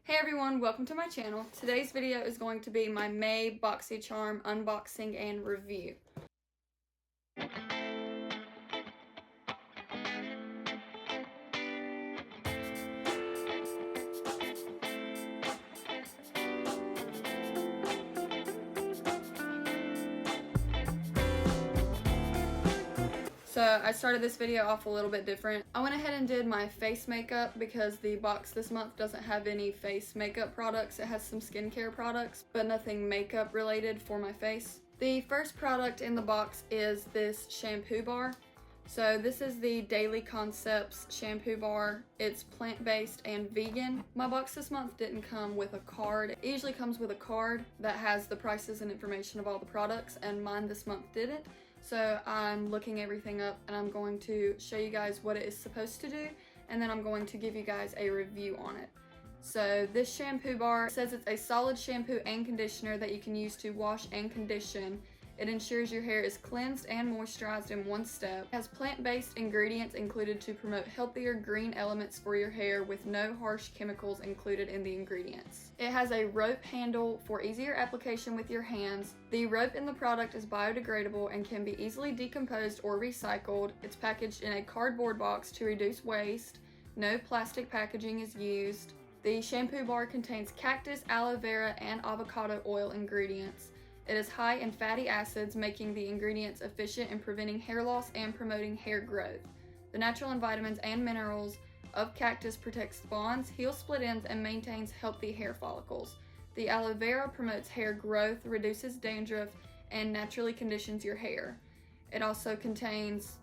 Hey everyone, welcome to my channel. Today's video is going to be my May Boxycharm unboxing and review. So I started this video off a little bit different. I went ahead and did my face makeup because the box this month doesn't have any face makeup products. It has some skincare products, but nothing makeup related for my face. The first product in the box is this shampoo bar. So this is the Daily Concepts shampoo bar. It's plant-based and vegan. My box this month didn't come with a card. It usually comes with a card that has the prices and information of all the products, and mine this month didn't. So I'm looking everything up and I'm going to show you guys what it is supposed to do, and then I'm going to give you guys a review on it. So this shampoo bar says it's a solid shampoo and conditioner that you can use to wash and condition. It ensures your hair is cleansed and moisturized in one step. It has plant-based ingredients included to promote healthier green elements for your hair with no harsh chemicals included in the ingredients. It has a rope handle for easier application with your hands. The rope in the product is biodegradable and can be easily decomposed or recycled. It's packaged in a cardboard box to reduce waste. No plastic packaging is used. The shampoo bar contains cactus, aloe vera, and avocado oil ingredients. It is high in fatty acids, making the ingredients efficient in preventing hair loss and promoting hair growth. The natural vitamins and minerals of cactus protects bonds, heals split ends, and maintains healthy hair follicles. The aloe vera promotes hair growth, reduces dandruff, and naturally conditions your hair. It also contains...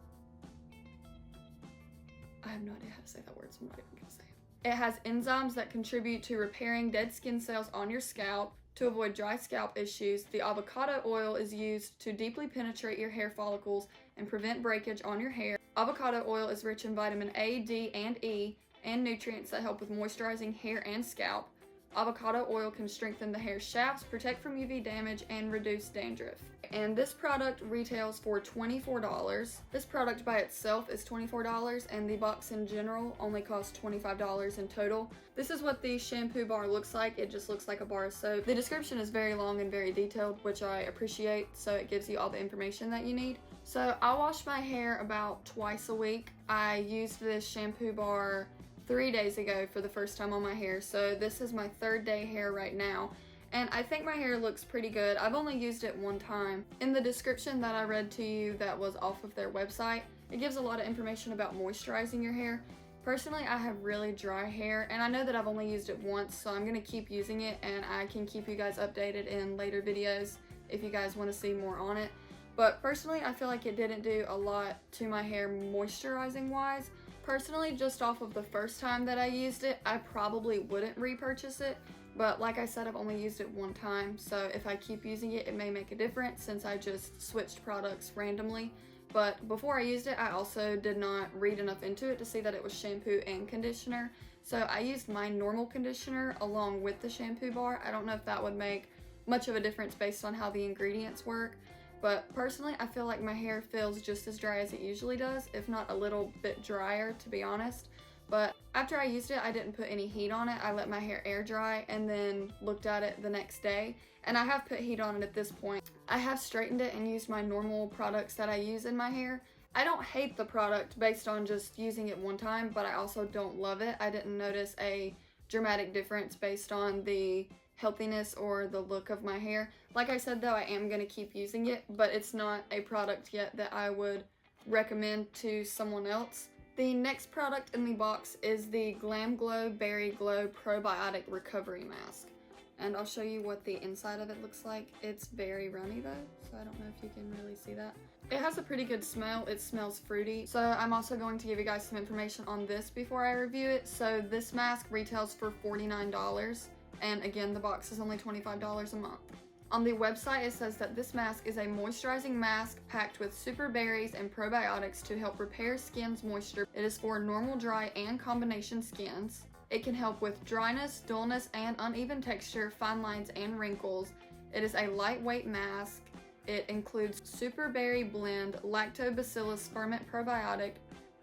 I have no idea how to say that word, so I'm not even going to say it. It has enzymes that contribute to repairing dead skin cells on your scalp. To avoid dry scalp issues, the avocado oil is used to deeply penetrate your hair follicles and prevent breakage on your hair. Avocado oil is rich in vitamin A, D, and E, and nutrients that help with moisturizing hair and scalp. Avocado oil can strengthen the hair shafts, protect from UV damage, and reduce dandruff. And this product retails for $24. This product by itself is $24, and the box in general only costs $25 in total. This is what the shampoo bar looks like. It just looks like a bar of soap. The description is very long and very detailed, which I appreciate, so it gives you all the information that you need. So I wash my hair about twice a week. I used this shampoo bar 3 days ago for the first time on my hair, so this is my third day hair right now, and I think my hair looks pretty good. I've only used it one time. In the description that I read to you that was off of their website, it gives a lot of information about moisturizing your hair. Personally, I have really dry hair, and I know that I've only used it once, so I'm going to keep using it, and I can keep you guys updated in later videos if you guys want to see more on it. But personally, I feel like it didn't do a lot to my hair moisturizing wise. Personally, just off of the first time that I used it, I probably wouldn't repurchase it, but like I said, I've only used it one time, so if I keep using it, it may make a difference since I just switched products randomly. But before I used it, I also did not read enough into it to see that it was shampoo and conditioner, so I used my normal conditioner along with the shampoo bar. I don't know if that would make much of a difference based on how the ingredients work. But personally, I feel like my hair feels just as dry as it usually does, if not a little bit drier, to be honest. But after I used it, I didn't put any heat on it. I let my hair air dry and then looked at it the next day. And I have put heat on it at this point. I have straightened it and used my normal products that I use in my hair. I don't hate the product based on just using it one time, but I also don't love it. I didn't notice a dramatic difference based on the healthiness or the look of my hair. Like I said though, I am going to keep using it, but it's not a product yet that I would recommend to someone else. The next product in the box is the Glam Glow Berry Glow Probiotic Recovery Mask. And I'll show you what the inside of it looks like. It's very runny though, so I don't know if you can really see that. It has a pretty good smell. It smells fruity. So I'm also going to give you guys some information on this before I review it. So this mask retails for $49. And again, the box is only $25 a month. On the website, it says that this mask is a moisturizing mask packed with super berries and probiotics to help repair skin's moisture. It is for normal, dry, and combination skins. It can help with dryness, dullness, and uneven texture, fine lines, and wrinkles. It is a lightweight mask. It includes super berry blend, lactobacillus ferment probiotic,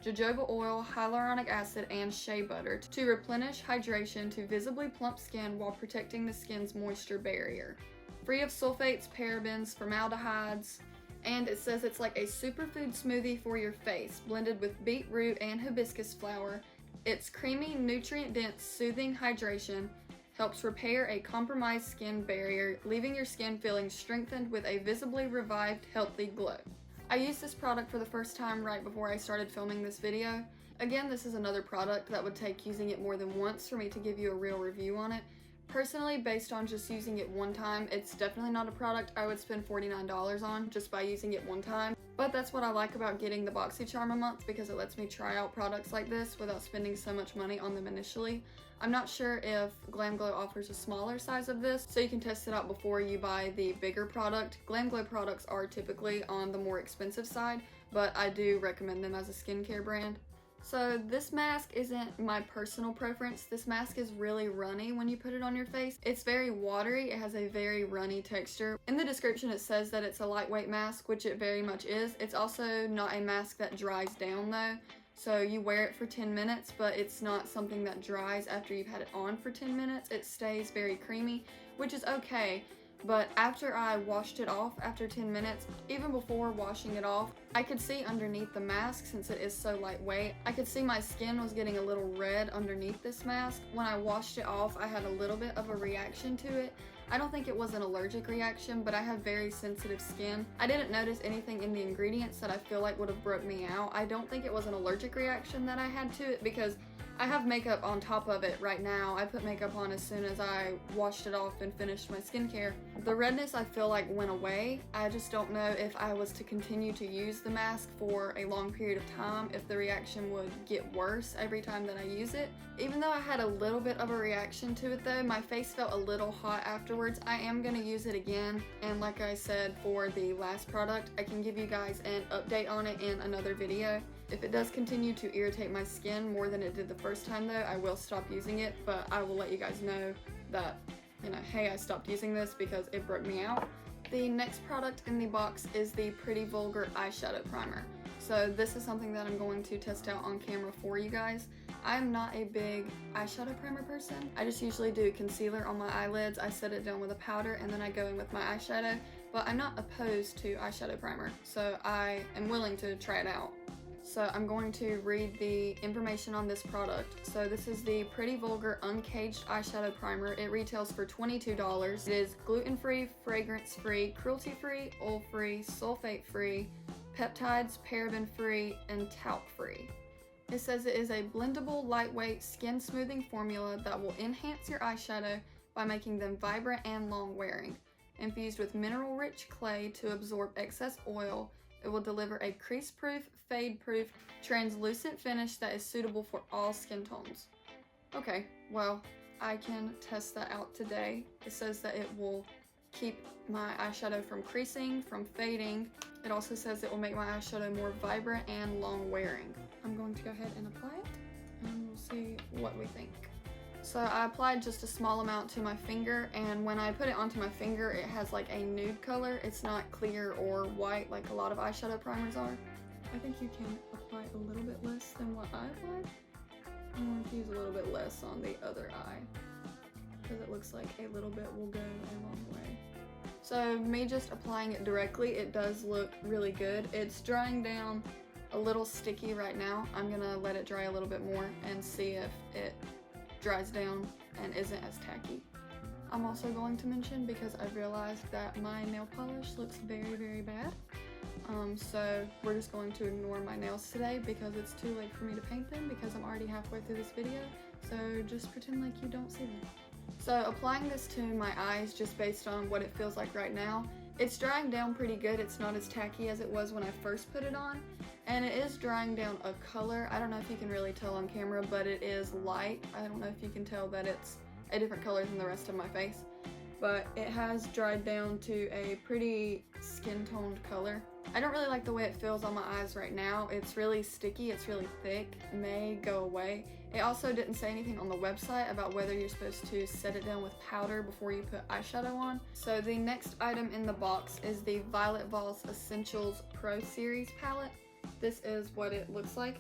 jojoba oil, hyaluronic acid, and shea butter to replenish hydration to visibly plump skin while protecting the skin's moisture barrier. Free of sulfates, parabens, formaldehydes, and it says it's like a superfood smoothie for your face, blended with beetroot and hibiscus flower. Its creamy, nutrient-dense, soothing hydration helps repair a compromised skin barrier, leaving your skin feeling strengthened with a visibly revived, healthy glow. I used this product for the first time right before I started filming this video. Again, this is another product that would take using it more than once for me to give you a real review on it. Personally, based on just using it one time, it's definitely not a product I would spend $49 on just by using it one time. But that's what I like about getting the Boxycharm a month, because it lets me try out products like this without spending so much money on them initially. I'm not sure if Glam Glow offers a smaller size of this, so you can test it out before you buy the bigger product. Glam Glow products are typically on the more expensive side, but I do recommend them as a skincare brand. So this mask isn't my personal preference. This mask is really runny when you put it on your face. It's very watery. It has a very runny texture. In the description it says that it's a lightweight mask, which it very much is. It's also not a mask that dries down though. So you wear it for 10 minutes, but it's not something that dries after you've had it on for 10 minutes. It stays very creamy, which is okay. But after I washed it off after 10 minutes, even before washing it off, I could see underneath the mask, since it is so lightweight, I could see my skin was getting a little red underneath this mask. When I washed it off, I had a little bit of a reaction to it. I don't think it was an allergic reaction, but I have very sensitive skin. I didn't notice anything in the ingredients that I feel like would have broke me out. I don't think it was an allergic reaction that I had to it, because I have makeup on top of it right now. I put makeup on as soon as I washed it off and finished my skincare. The redness I feel like went away. I just don't know if I was to continue to use the mask for a long period of time, if the reaction would get worse every time that I use it. Even though I had a little bit of a reaction to it though, my face felt a little hot afterwards. I am gonna use it again, and like I said for the last product, I can give you guys an update on it in another video. If it does continue to irritate my skin more than it did the first time though, I will stop using it, but I will let you guys know that, you know, hey, I stopped using this because it broke me out. The next product in the box is the Pretty Vulgar Eyeshadow Primer. So this is something that I'm going to test out on camera for you guys. I'm not a big eyeshadow primer person. I just usually do concealer on my eyelids. I set it down with a powder and then I go in with my eyeshadow, but I'm not opposed to eyeshadow primer, so I am willing to try it out. So I'm going to read the information on this product. So this is the Pretty Vulgar Uncaged Eyeshadow Primer. It retails for $22. It is gluten-free, fragrance-free, cruelty-free, oil-free, sulfate-free, peptides, paraben-free, and talc-free. It says it is a blendable, lightweight, skin-smoothing formula that will enhance your eyeshadow by making them vibrant and long-wearing. Infused with mineral-rich clay to absorb excess oil, it will deliver a crease-proof, fade-proof, translucent finish that is suitable for all skin tones. Okay, well, I can test that out today. It says that it will keep my eyeshadow from creasing, from fading. It also says it will make my eyeshadow more vibrant and long-wearing. I'm going to go ahead and apply it, and we'll see what we think. So I applied just a small amount to my finger, and when I put it onto my finger, it has like a nude color. It's not clear or white like a lot of eyeshadow primers are. I think you can apply a little bit less than what I applied. I'm going to use a little bit less on the other eye, because it looks like a little bit will go a long way. So me just applying it directly, it does look really good. It's drying down a little sticky right now. I'm gonna let it dry a little bit more and see if it dries down and isn't as tacky. I'm also going to mention, because I've realized that my nail polish looks very, very bad. So we're just going to ignore my nails today because it's too late for me to paint them, because I'm already halfway through this video. So just pretend like you don't see them. So applying this to my eyes, just based on what it feels like right now, it's drying down pretty good. It's not as tacky as it was when I first put it on. And it is drying down a color. I don't know if you can really tell on camera, but it is light. I don't know if you can tell that it's a different color than the rest of my face. But it has dried down to a pretty skin-toned color. I don't really like the way it feels on my eyes right now. It's really sticky, it's really thick, it may go away. It also didn't say anything on the website about whether you're supposed to set it down with powder before you put eyeshadow on. So the next item in the box is the Violet Voss Essentials Pro Series palette. This is what it looks like.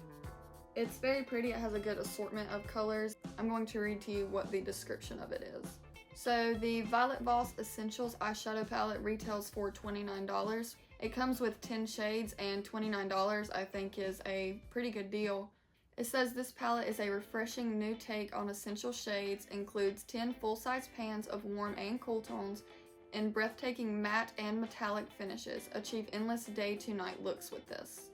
It's very pretty. It has a good assortment of colors. I'm going to read to you what the description of it is. So the Violet Voss Essentials eyeshadow palette retails for $29. It comes with 10 shades, and $29 I think is a pretty good deal. It says this palette is a refreshing new take on essential shades, includes 10 full-size pans of warm and cool tones, in breathtaking matte and metallic finishes. Achieve endless day to night looks with this.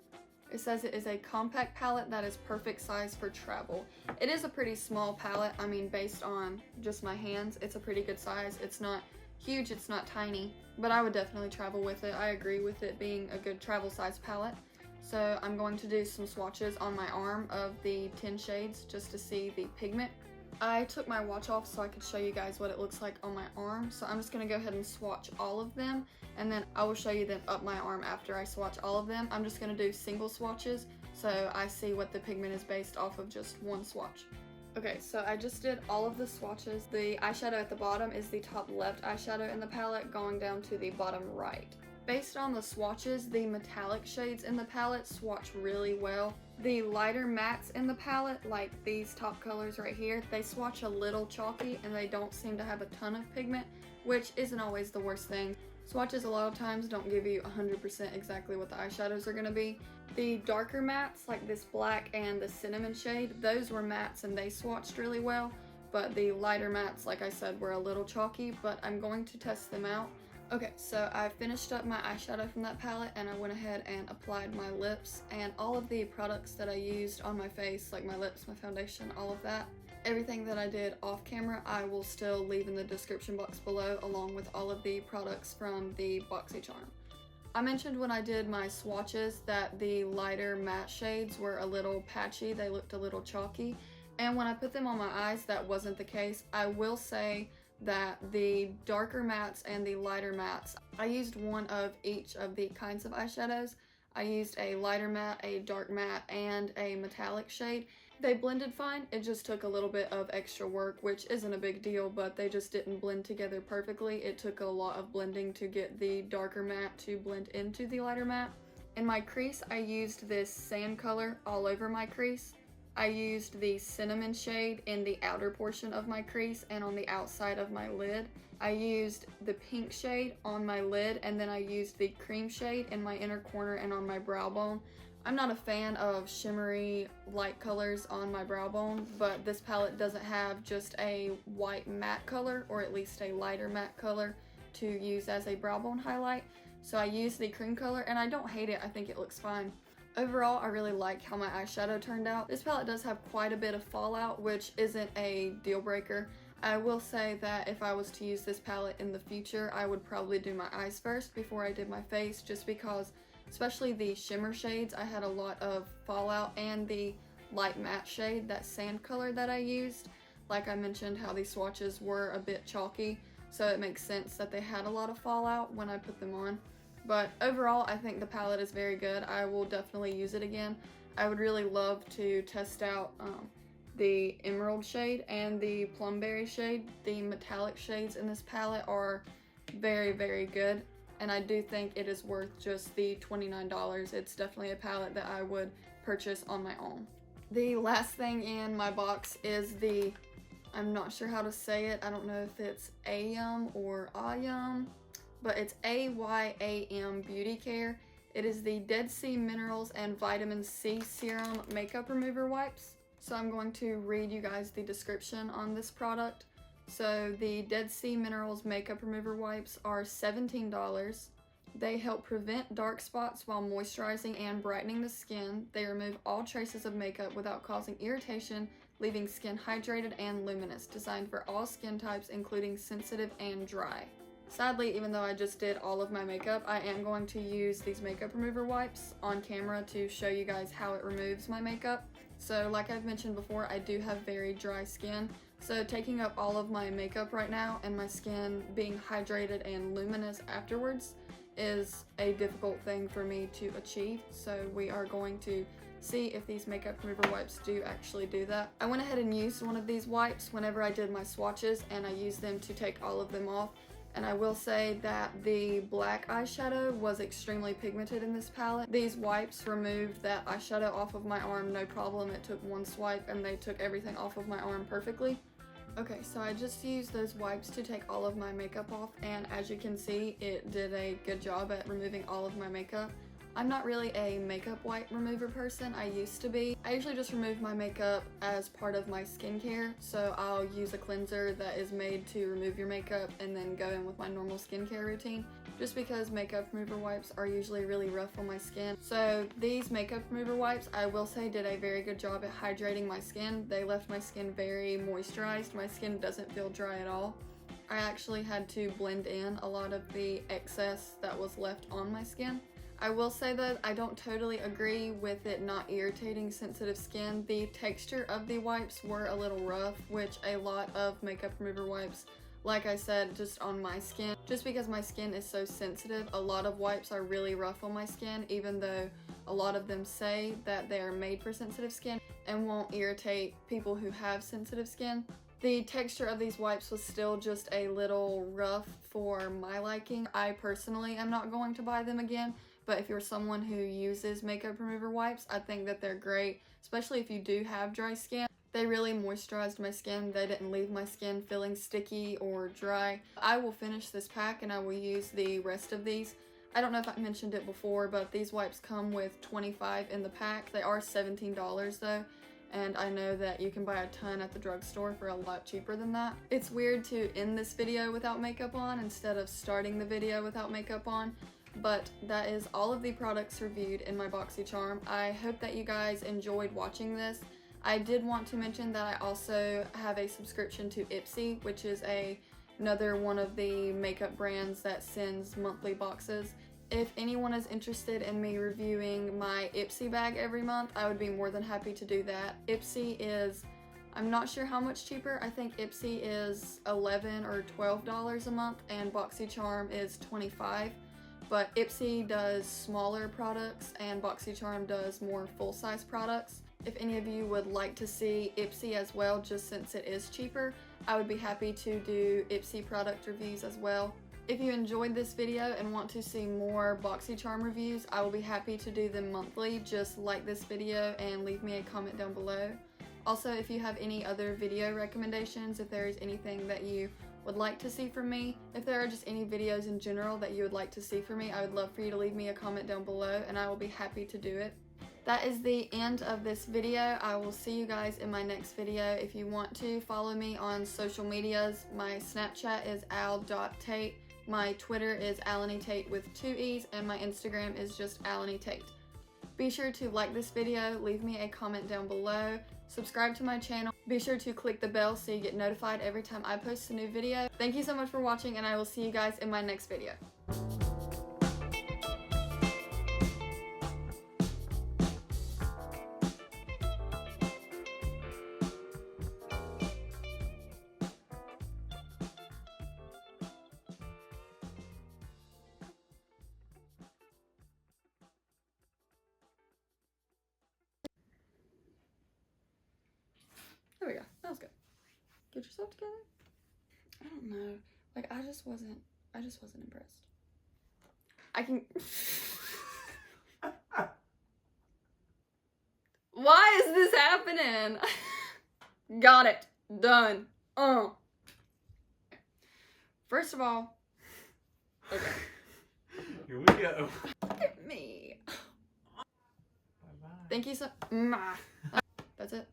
It says it is a compact palette that is perfect size for travel. It is a pretty small palette. I mean, based on just my hands, it's a pretty good size. It's not huge, it's not tiny, but I would definitely travel with it. I agree with it being a good travel size palette. So I'm going to do some swatches on my arm of the 10 shades just to see the pigment. I took my watch off so I could show you guys what it looks like on my arm. So I'm just going to go ahead and swatch all of them, and then I will show you them up my arm after I swatch all of them. I'm just going to do single swatches so I see what the pigment is based off of just one swatch. Okay, so I just did all of the swatches. The eyeshadow at the bottom is the top left eyeshadow in the palette going down to the bottom right. Based on the swatches, the metallic shades in the palette swatch really well. The lighter mattes in the palette, like these top colors right here, they swatch a little chalky and they don't seem to have a ton of pigment, which isn't always the worst thing. Swatches a lot of times don't give you 100% exactly what the eyeshadows are going to be. The darker mattes, like this black and the cinnamon shade, those were mattes and they swatched really well, but the lighter mattes, like I said, were a little chalky, but I'm going to test them out. Okay, so I finished up my eyeshadow from that palette and I went ahead and applied my lips, and all of the products that I used on my face, like my lips, my foundation, all of that. Everything that I did off camera, I will still leave in the description box below, along with all of the products from the Boxycharm. I mentioned when I did my swatches that the lighter matte shades were a little patchy, they looked a little chalky, and when I put them on my eyes, that wasn't the case. I will say that the darker mattes and the lighter mattes, I used one of each of the kinds of eyeshadows. I used a lighter matte, a dark matte, and a metallic shade. They blended fine, it just took a little bit of extra work, which isn't a big deal, but they just didn't blend together perfectly. It took a lot of blending to get the darker matte to blend into the lighter matte. In my crease, I used this sand color all over my crease. I used the cinnamon shade in the outer portion of my crease and on the outside of my lid. I used the pink shade on my lid, and then I used the cream shade in my inner corner and on my brow bone. I'm not a fan of shimmery light colors on my brow bone, but this palette doesn't have just a white matte color, or at least a lighter matte color, to use as a brow bone highlight. So I used the cream color, and I don't hate it. I think it looks fine. Overall, I really like how my eyeshadow turned out. This palette does have quite a bit of fallout, which isn't a deal breaker. I will say that if I was to use this palette in the future, I would probably do my eyes first before I did my face, just because, especially the shimmer shades, I had a lot of fallout, and the light matte shade, that sand color that I used, like I mentioned how these swatches were a bit chalky, so it makes sense that they had a lot of fallout when I put them on. But overall, I think the palette is very good. I will definitely use it again. I would really love to test out the emerald shade and the plumberry shade. The metallic shades in this palette are very, very good, and I do think it is worth just the $29. It's definitely a palette that I would purchase on my own. The last thing in my box is the, I'm not sure how to say it. I don't know if it's Ayam or Ayam, but it's AYAM Beauty Care. It is the Dead Sea Minerals and Vitamin C Serum Makeup Remover Wipes. So I'm going to read you guys the description on this product. So the Dead Sea Minerals Makeup Remover Wipes are $17. They help prevent dark spots while moisturizing and brightening the skin. They remove all traces of makeup without causing irritation, leaving skin hydrated and luminous. Designed for all skin types, including sensitive and dry. Sadly, even though I just did all of my makeup, I am going to use these makeup remover wipes on camera to show you guys how it removes my makeup. So like I've mentioned before, I do have very dry skin. So taking up all of my makeup right now and my skin being hydrated and luminous afterwards is a difficult thing for me to achieve. So we are going to see if these makeup remover wipes do actually do that. I went ahead and used one of these wipes whenever I did my swatches, and I used them to take all of them off. And I will say that the black eyeshadow was extremely pigmented in this palette. These wipes removed that eyeshadow off of my arm no problem. It took one swipe and they took everything off of my arm perfectly. Okay, so I just used those wipes to take all of my makeup off, and as you can see, it did a good job at removing all of my makeup. I'm not really a makeup wipe remover person. I used to be. I usually just remove my makeup as part of my skincare, so I'll use a cleanser that is made to remove your makeup and then go in with my normal skincare routine, just because makeup remover wipes are usually really rough on my skin. So these makeup remover wipes, I will say, did a very good job at hydrating my skin. They left my skin very moisturized. My skin doesn't feel dry at all. I actually had to blend in a lot of the excess that was left on my skin. I will say that I don't totally agree with it not irritating sensitive skin. The texture of the wipes were a little rough, which a lot of makeup remover wipes, like I said, just on my skin. Just because my skin is so sensitive, a lot of wipes are really rough on my skin, even though a lot of them say that they are made for sensitive skin and won't irritate people who have sensitive skin. The texture of these wipes was still just a little rough for my liking. I personally am not going to buy them again, but if you're someone who uses makeup remover wipes, I think that they're great, especially if you do have dry skin. They really moisturized my skin. They didn't leave my skin feeling sticky or dry. I will finish this pack and I will use the rest of these. I don't know if I mentioned it before, but these wipes come with 25 in the pack. They are $17 though, and I know that you can buy a ton at the drugstore for a lot cheaper than that. It's weird to end this video without makeup on instead of starting the video without makeup on, but that is all of the products reviewed in my Boxycharm. I hope that you guys enjoyed watching this. I did want to mention that I also have a subscription to Ipsy, which is another one of the makeup brands that sends monthly boxes. If anyone is interested in me reviewing my Ipsy bag every month, I would be more than happy to do that. Ipsy is, I'm not sure how much cheaper. I think Ipsy is $11 or $12 a month and Boxycharm is $25. But Ipsy does smaller products and Boxycharm does more full-size products. If any of you would like to see Ipsy as well, just since it is cheaper, I would be happy to do Ipsy product reviews as well. If you enjoyed this video and want to see more Boxycharm reviews, I will be happy to do them monthly. Just like this video and leave me a comment down below. Also, if you have any other video recommendations, if there is anything that you would like to see from me, if there are just any videos in general that you would like to see from me, I would love for you to leave me a comment down below and I will be happy to do it. That is the end of this video. I will see you guys in my next video. If you want to follow me on social medias, my Snapchat is al.tate, my Twitter is alanytate with 2 E's, and my Instagram is just alanytate. Be sure to like this video, leave me a comment down below, subscribe to my channel, be sure to click the bell so you get notified every time I post a new video. Thank you so much for watching and I will see you guys in my next video. There we go. That was good. Get yourself together. I don't know. Like, I just wasn't impressed. I can... Why is this happening? Got it. Done. First of all... Okay. Here we go. Look at me. Bye-bye. Thank you so... That's it.